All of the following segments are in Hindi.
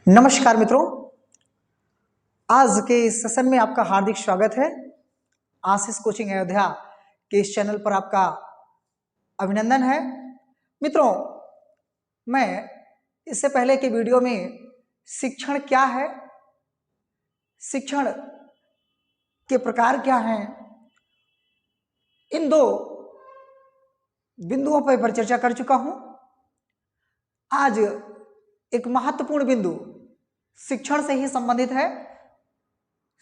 नमस्कार मित्रों, आज के इस सेशन में आपका हार्दिक स्वागत है। आशीष कोचिंग अयोध्या के इस चैनल पर आपका अभिनंदन है। मित्रों, मैं इससे पहले के वीडियो में शिक्षण क्या है, शिक्षण के प्रकार क्या हैं, इन दो बिंदुओं पर चर्चा कर चुका हूं। आज एक महत्वपूर्ण बिंदु शिक्षण से ही संबंधित है।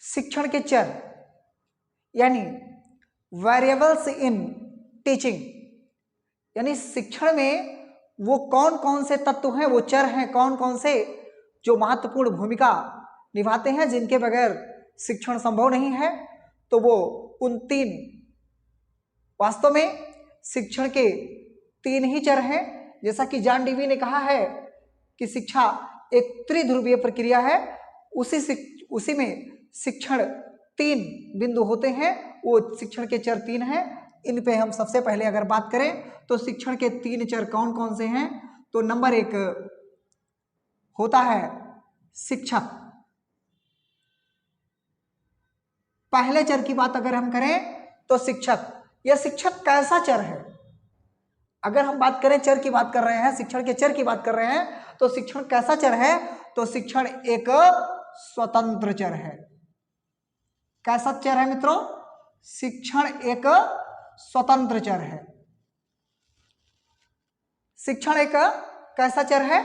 शिक्षण के चर यानी वेरिएबल्स इन टीचिंग, यानी शिक्षण में वो कौन कौन से तत्व हैं, वो चर हैं कौन कौन से जो महत्वपूर्ण भूमिका निभाते हैं, जिनके बगैर शिक्षण संभव नहीं है। तो वो उन तीन, वास्तव में शिक्षण के तीन ही चर हैं। जैसा कि जॉन डीवी ने कहा है कि शिक्षा एक त्रिध्रुवीय प्रक्रिया है, उसी में शिक्षण तीन बिंदु होते हैं, वो शिक्षण के चर तीन हैं। इन पे हम सबसे पहले अगर बात करें तो शिक्षण के तीन चर कौन कौन से हैं, तो नंबर एक होता है शिक्षक। पहले चर की बात अगर हम करें तो शिक्षक, यह शिक्षक कैसा चर है। अगर हम बात करें चर की बात कर रहे हैं, शिक्षण के चर की बात कर रहे हैं, तो शिक्षण कैसा चर है, तो शिक्षण एक स्वतंत्र चर है। कैसा चर है मित्रों? शिक्षण एक स्वतंत्र चर है। शिक्षण एक कैसा चर है?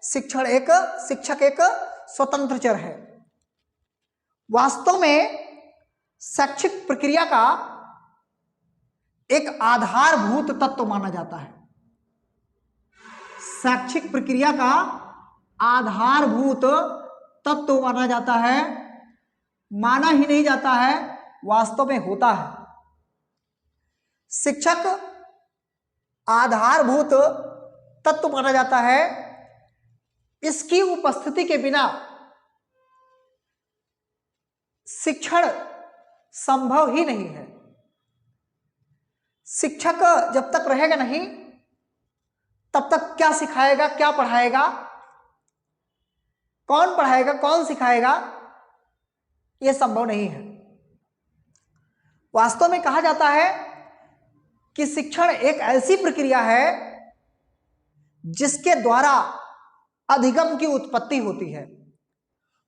शिक्षक एक स्वतंत्र चर है। वास्तव में शैक्षिक प्रक्रिया का एक आधारभूत तत्व माना जाता है। शैक्षिक प्रक्रिया का आधारभूत तत्व माना जाता है, माना ही नहीं जाता है, वास्तव में होता है। शिक्षक आधारभूत तत्व माना जाता है। इसकी उपस्थिति के बिना शिक्षण संभव ही नहीं है। शिक्षक जब तक रहेगा नहीं, तब तक क्या सिखाएगा, क्या पढ़ाएगा, कौन पढ़ाएगा, कौन सिखाएगा, यह संभव नहीं है। वास्तव में कहा जाता है कि शिक्षण एक ऐसी प्रक्रिया है जिसके द्वारा अधिगम की उत्पत्ति होती है।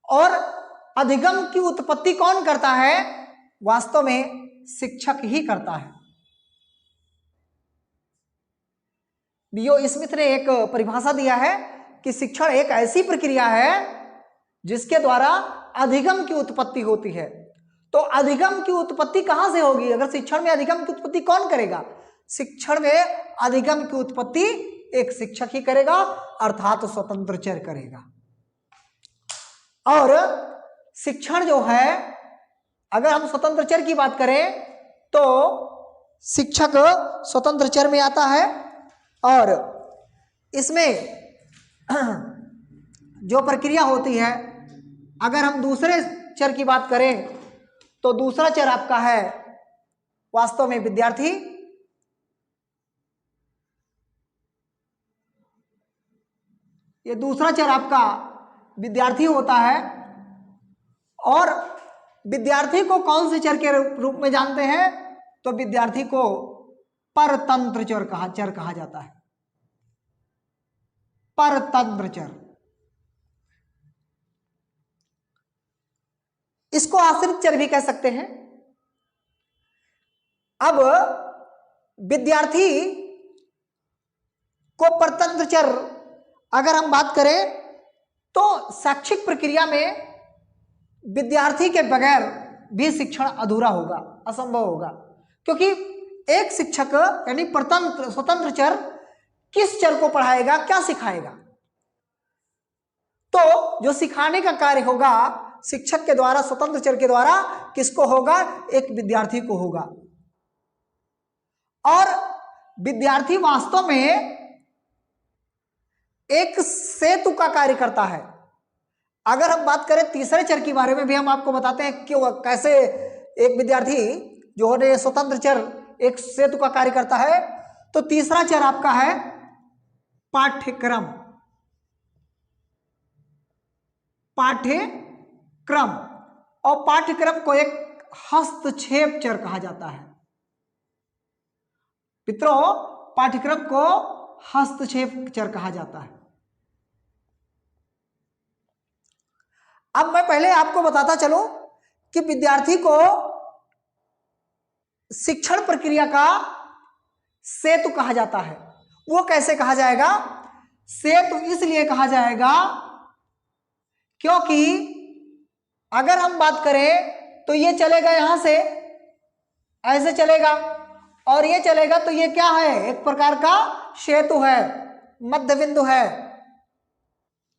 और अधिगम की उत्पत्ति कौन करता है? वास्तव में शिक्षक ही करता है। बीओ स्मिथ ने एक परिभाषा दिया है कि शिक्षण एक ऐसी प्रक्रिया है जिसके द्वारा अधिगम की उत्पत्ति होती है। तो अधिगम की उत्पत्ति कहां से होगी? अगर शिक्षण में अधिगम की उत्पत्ति कौन करेगा? शिक्षण में अधिगम की उत्पत्ति एक शिक्षक ही करेगा, अर्थात स्वतंत्र चर करेगा। और शिक्षण जो है, अगर हम स्वतंत्र चर की बात करें तो शिक्षक स्वतंत्र चर में आता है। और इसमें जो प्रक्रिया होती है, अगर हम दूसरे चर की बात करें तो दूसरा चर आपका है वास्तव में विद्यार्थी। ये दूसरा चर आपका विद्यार्थी होता है। और विद्यार्थी को कौन से चर के रूप में जानते हैं? तो विद्यार्थी को परतंत्र चर कहा जाता है। परतंत्र चर, इसको आश्रित चर भी कह सकते हैं। अब विद्यार्थी को परतंत्र चर अगर हम बात करें तो शैक्षिक प्रक्रिया में विद्यार्थी के बगैर भी शिक्षण अधूरा होगा, असंभव होगा। क्योंकि एक शिक्षक यानी स्वतंत्र चर किस चर को पढ़ाएगा, क्या सिखाएगा? तो जो सिखाने का कार्य होगा शिक्षक के द्वारा, स्वतंत्र चर के द्वारा, किसको होगा? एक विद्यार्थी को होगा। और विद्यार्थी वास्तव में एक सेतु का कार्य करता है। अगर हम बात करें तीसरे चर के बारे में भी हम आपको बताते हैं कि कैसे एक विद्यार्थी जो है स्वतंत्र चर एक सेतु का कार्य करता है। तो तीसरा चर आपका है पाठ्यक्रम। पाठ्यक्रम, और पाठ्यक्रम को एक हस्तक्षेप चर कहा जाता है। मित्रों, पाठ्यक्रम को हस्तक्षेप चर कहा जाता है। अब मैं पहले आपको बताता चलूं कि विद्यार्थी को शिक्षण प्रक्रिया का सेतु कहा जाता है। वो कैसे कहा जाएगा? सेतु इसलिए कहा जाएगा क्योंकि अगर हम बात करें तो ये चलेगा यहां से, ऐसे चलेगा, और ये चलेगा तो ये क्या है? एक प्रकार का सेतु है, मध्य बिंदु है।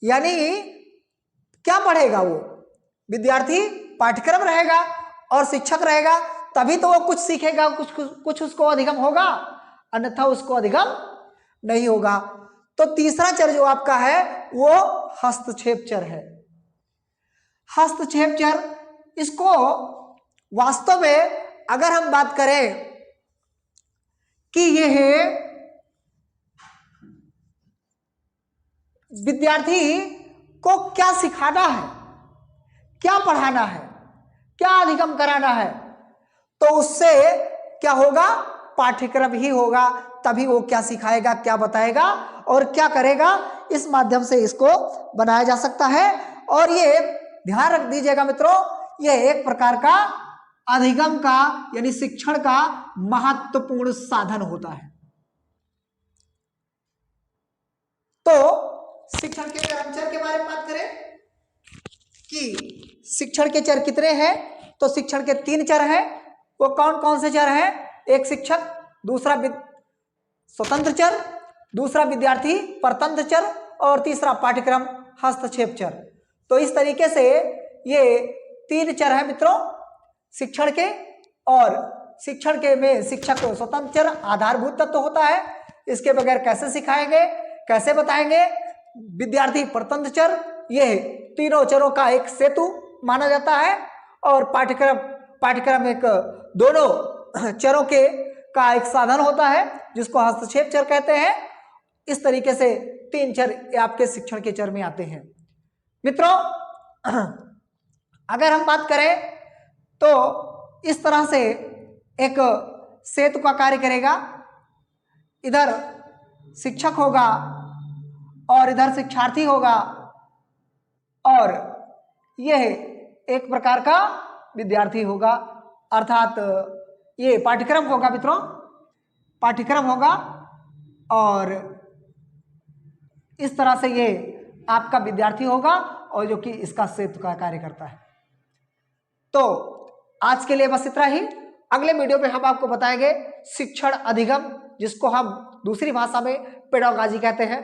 यानी क्या पढ़ेगा वो विद्यार्थी? पाठ्यक्रम रहेगा और शिक्षक रहेगा, तभी तो वो कुछ सीखेगा, कुछ उसको अधिगम होगा, अन्यथा उसको अधिगम नहीं होगा। तो तीसरा चर जो आपका है वो हस्तक्षेप चर है। हस्तक्षेप चर, इसको वास्तव में अगर हम बात करें कि यह विद्यार्थी को क्या सिखाना है, क्या पढ़ाना है, क्या अधिगम कराना है, तो उससे क्या होगा? पाठ्यक्रम ही होगा। तभी वो क्या सिखाएगा, क्या बताएगा और क्या करेगा, इस माध्यम से इसको बनाया जा सकता है। और ये ध्यान रख दीजिएगा मित्रों, यह एक प्रकार का अधिगम का यानी शिक्षण का महत्वपूर्ण साधन होता है। तो शिक्षण के चर के बारे में बात करें कि शिक्षण के चर कितने हैं, तो शिक्षण के 3 चर हैं। वो कौन कौन से चर हैं? एक शिक्षक, दूसरा स्वतंत्र चर, दूसरा विद्यार्थी परतंत्र चर, और तीसरा पाठ्यक्रम हस्तक्षेप चर। तो इस तरीके से ये 3 चर हैं मित्रों शिक्षण के। और शिक्षण के में शिक्षक स्वतंत्र चर आधारभूत तत्व होता है, इसके बगैर कैसे सिखाएंगे, कैसे बताएंगे। विद्यार्थी परतंत्र चर, ये तीनों चरों का एक सेतु माना जाता है। और पाठ्यक्रम एक दोनों चरों के का एक साधन होता है जिसको हस्तक्षेप चर कहते हैं। इस तरीके से 3 चर आपके शिक्षण के चर में आते हैं। मित्रों, अगर हम बात करें तो इस तरह से एक सेतु का कार्य करेगा। इधर शिक्षक होगा और इधर शिक्षार्थी होगा, और यह एक प्रकार का विद्यार्थी होगा, अर्थात ये पाठ्यक्रम होगा मित्रों, पाठ्यक्रम होगा। और इस तरह से ये आपका विद्यार्थी होगा और जो कि इसका सेतु का कार्य करता है। तो आज के लिए बस इतना ही। अगले वीडियो में हम आपको बताएंगे शिक्षण अधिगम, जिसको हम दूसरी भाषा में पेडागॉजी कहते हैं।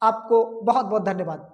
आपको बहुत बहुत धन्यवाद।